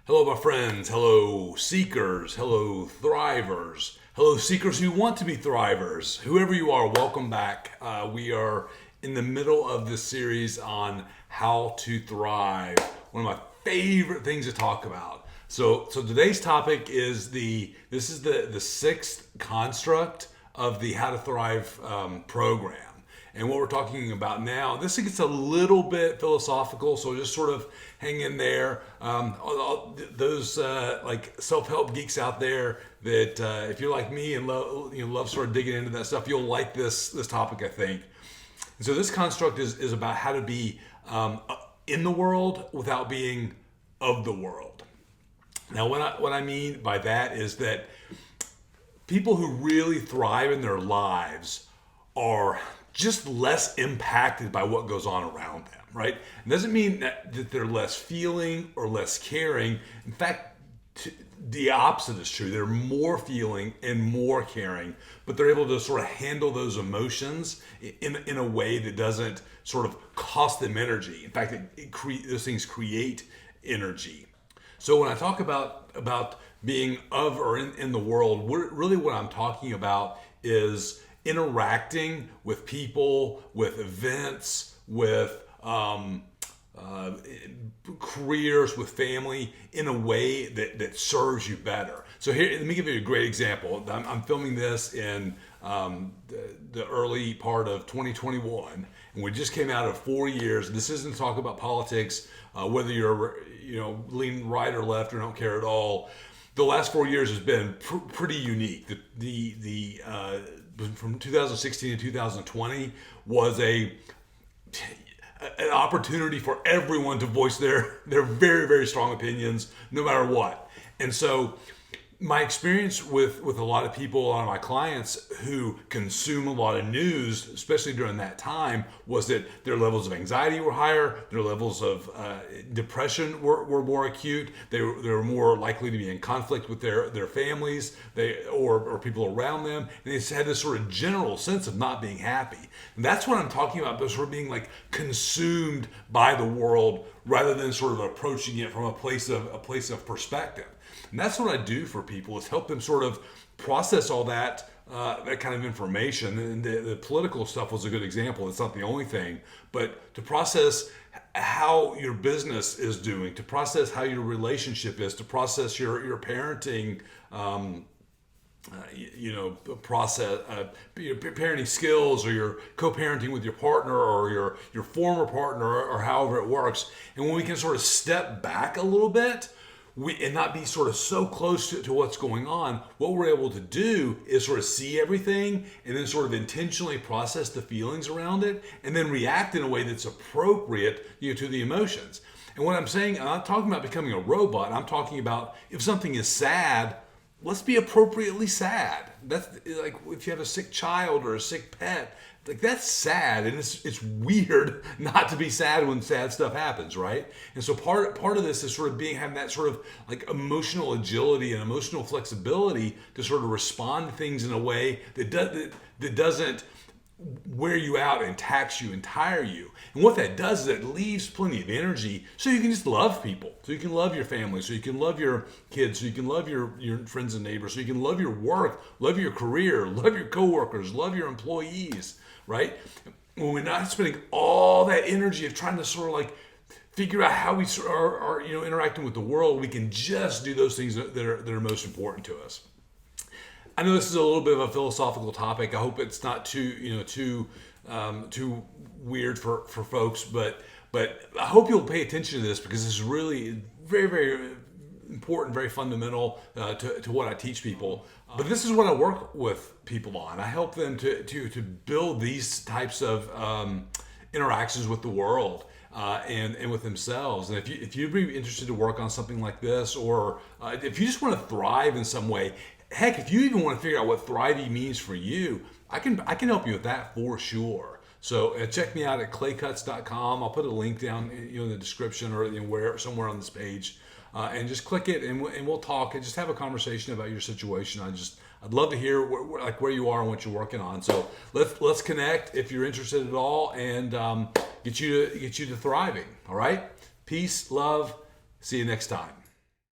Hello, my friends. Hello, seekers. Hello, thrivers. Hello, seekers who want to be thrivers. Whoever you are, welcome back. We are in the middle of this series on how to thrive. One of my favorite things to talk about. So today's topic is the sixth construct of the How to Thrive program. And what we're talking about now, this gets a little bit philosophical, so just sort of hang in there. Those like self-help geeks out there that if you're like me and love sort of digging into that stuff, you'll like this topic, I think. And so this construct is about how to be in the world without being of the world. Now, what I mean by that is that people who really thrive in their lives are just less impacted by what goes on around them, right? It doesn't mean that they're less feeling or less caring. In fact, the opposite is true. They're more feeling and more caring, but they're able to sort of handle those emotions in a way that doesn't sort of cost them energy. In fact, those things create energy. So when I talk about being of or in the world, really what I'm talking about is interacting with people, with events, with careers, with family in a way that serves you better. So here, let me give you a great example. I'm filming this in the early part of 2021, and we just came out of 4 years. This isn't to talk about politics, whether you're leaning right or left or don't care at all. The last 4 years has been pretty unique. From 2016 to 2020 was an opportunity for everyone to voice their very, very strong opinions, no matter what. And so my experience with a lot of people, a lot of my clients who consume a lot of news, especially during that time, was that their levels of anxiety were higher, their levels of depression were more acute, they were more likely to be in conflict with their families or people around them, and they had this sort of general sense of not being happy. And that's what I'm talking about, but sort of being like consumed by the world rather than sort of approaching it from a place of perspective. And that's what I do for people, is help them sort of process all that kind of information. And the political stuff was a good example. It's not the only thing, but to process how your business is doing, to process how your relationship is, to process your parenting, process your parenting skills, or your co-parenting with your partner or your former partner, or however it works. And when we can sort of step back a little bit, and not be sort of so close to what's going on, what we're able to do is sort of see everything and then sort of intentionally process the feelings around it and then react in a way that's appropriate to the emotions. And what I'm saying, I'm not talking about becoming a robot. I'm talking about if something is sad, let's be appropriately sad. That's like if you have a sick child or a sick pet, like that's sad, and it's weird not to be sad when sad stuff happens, right? And so part of this is sort of having that sort of like emotional agility and emotional flexibility to sort of respond to things in a way that doesn't wear you out and tax you and tire you. And what that does is it leaves plenty of energy so you can just love people, so you can love your family, so you can love your kids, so you can love your friends and neighbors, so you can love your work, love your career, love your coworkers, love your employees, right? When we're not spending all that energy of trying to sort of like figure out how we are interacting with the world, we can just do those things that are most important to us. I know this is a little bit of a philosophical topic. I hope it's not too weird for folks, but I hope you'll pay attention to this, because this is really very, very important, very fundamental to what I teach people. But this is what I work with people on. I help them to build these types of interactions with the world. And with themselves. And if you'd be interested to work on something like this, or if you just want to thrive in some way, heck, if you even want to figure out what thriving means for you, I can help you with that for sure. So check me out at claycuts.com. I'll put a link down in the description, or somewhere on this page, and just click it, and we'll talk and just have a conversation about your situation. I'd love to hear where you are and what you're working on. So let's connect if you're interested at all, and get you to thriving. All right. Peace, love. See you next time.